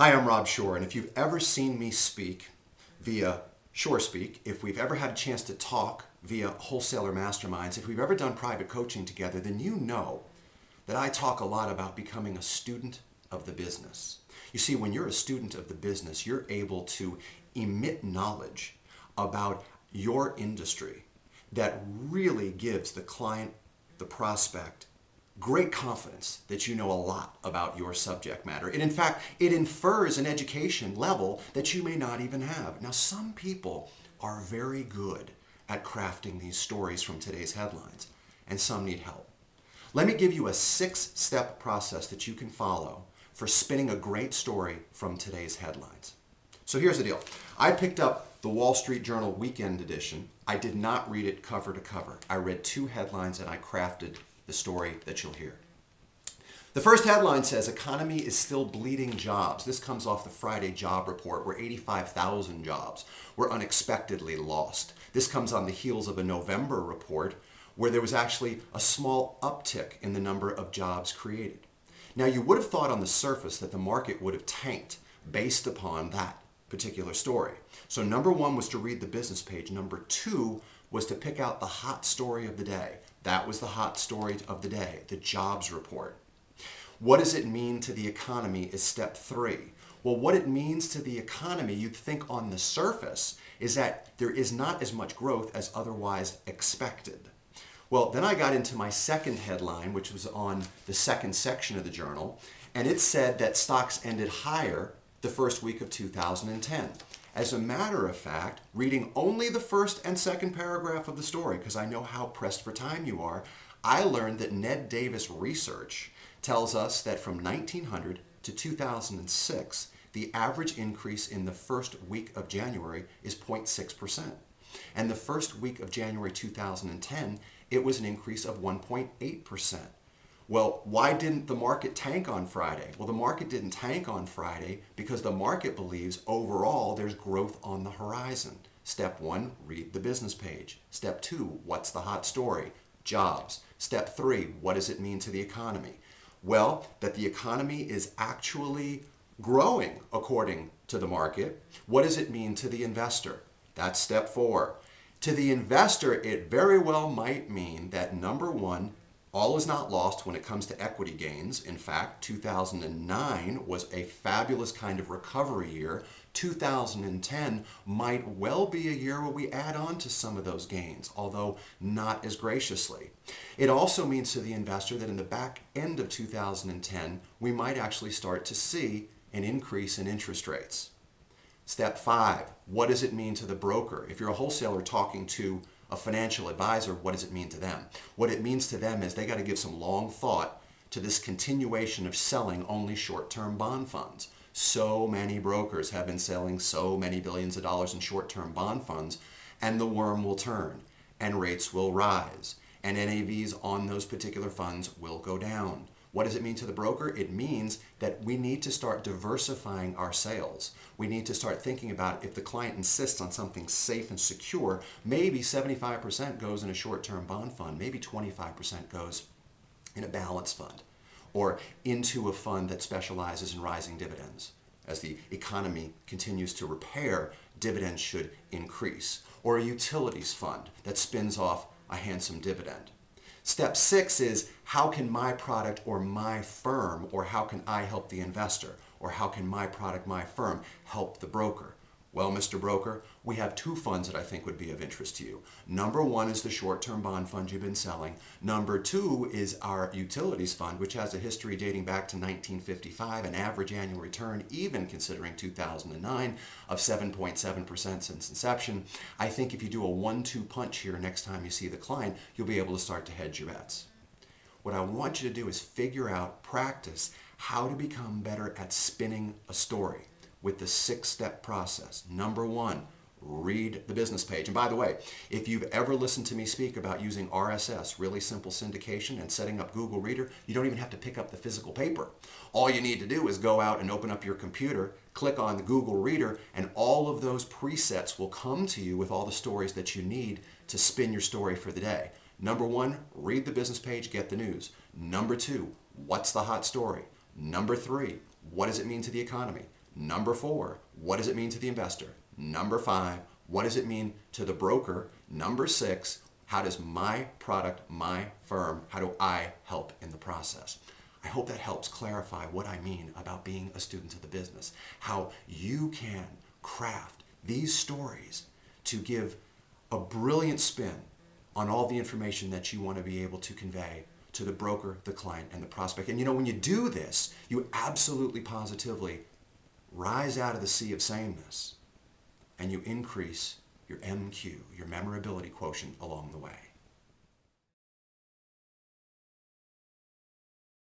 Hi, I'm Rob Shore, and if you've ever seen me speak via ShoreSpeak, if we've ever had a chance to talk via Wholesaler Masterminds, if we've ever done private coaching together, then you know that I talk a lot about becoming a student of the business. You see, when you're a student of the business, you're able to emit knowledge about your industry that really gives the client, the prospect, great confidence that you know a lot about your subject matter. And in fact, it infers an education level that you may not even have. Now, some people are very good at crafting these stories from today's headlines, and some need help. Let me give you a 6-step process that you can follow for spinning a great story from today's headlines. So here's the deal. I picked up the Wall Street Journal Weekend Edition. I did not read it cover to cover. I read 2 headlines and I crafted the story that you'll hear. The first headline says, "Economy is still bleeding jobs." This comes off the Friday job report where 85,000 jobs were unexpectedly lost. This comes on the heels of a November report where there was actually a small uptick in the number of jobs created. Now, you would have thought on the surface that the market would have tanked based upon that particular story. So number 1 was to read the business page. Number 2 was to pick out the hot story of the day. That was the hot story of the day, the jobs report. What does it mean to the economy is step 3. Well, what it means to the economy, you'd think on the surface, is that there is not as much growth as otherwise expected. Well, then I got into my second headline, which was on the second section of the journal, and it said that stocks ended higher the first week of 2010. As a matter of fact, reading only the first and second paragraph of the story, because I know how pressed for time you are, I learned that Ned Davis research tells us that from 1900 to 2006, the average increase in the first week of January is 0.6%. And the first week of January 2010, it was an increase of 1.8%. Well, why didn't the market tank on Friday? Well, the market didn't tank on Friday because the market believes overall there's growth on the horizon. Step 1, read the business page. Step 2, what's the hot story? Jobs. Step 3, what does it mean to the economy? Well, that the economy is actually growing according to the market. What does it mean to the investor? That's step 4. To the investor, it very well might mean that number 1, all is not lost when it comes to equity gains. In fact, 2009 was a fabulous kind of recovery year. 2010 might well be a year where we add on to some of those gains, although not as graciously. It also means to the investor that in the back end of 2010, we might actually start to see an increase in interest rates. Step 5, what does it mean to the broker? If you're a wholesaler talking to a financial advisor, what does it mean to them? What it means to them is they got to give some long thought to this continuation of selling only short-term bond funds. So many brokers have been selling so many billions of dollars in short-term bond funds, and the worm will turn, and rates will rise, and NAVs on those particular funds will go down. What does it mean to the broker? It means that we need to start diversifying our sales. We need to start thinking about if the client insists on something safe and secure, maybe 75% goes in a short-term bond fund, maybe 25% goes in a balanced fund, or into a fund that specializes in rising dividends. As the economy continues to repair, dividends should increase, or a utilities fund that spins off a handsome dividend. Step 6 is, how can my product or my firm, or how can I help the investor, or how can my product, my firm, help the broker? Well, Mr. Broker, we have 2 funds that I think would be of interest to you. Number 1 is the short-term bond fund you've been selling. Number 2 is our utilities fund, which has a history dating back to 1955, an average annual return, even considering 2009, of 7.7% since inception. I think if you do a 1-2 punch here next time you see the client, you'll be able to start to hedge your bets. What I want you to do is figure out, practice how to become better at spinning a story with the 6-step process. Number 1, read the business page. And by the way, if you've ever listened to me speak about using RSS, really simple syndication, and setting up Google Reader, you don't even have to pick up the physical paper. All you need to do is go out and open up your computer, click on the Google Reader, and all of those presets will come to you with all the stories that you need to spin your story for the day. Number 1, read the business page, get the news. Number 2, what's the hot story? Number 3, what does it mean to the economy? Number 4, what does it mean to the investor? Number 5, what does it mean to the broker? Number 6, how does my product, my firm, how do I help in the process? I hope that helps clarify what I mean about being a student of the business, how you can craft these stories to give a brilliant spin on all the information that you want to be able to convey to the broker, the client, and the prospect. And you know, when you do this, you absolutely positively rise out of the sea of sameness and you increase your MQ, your memorability quotient along the way.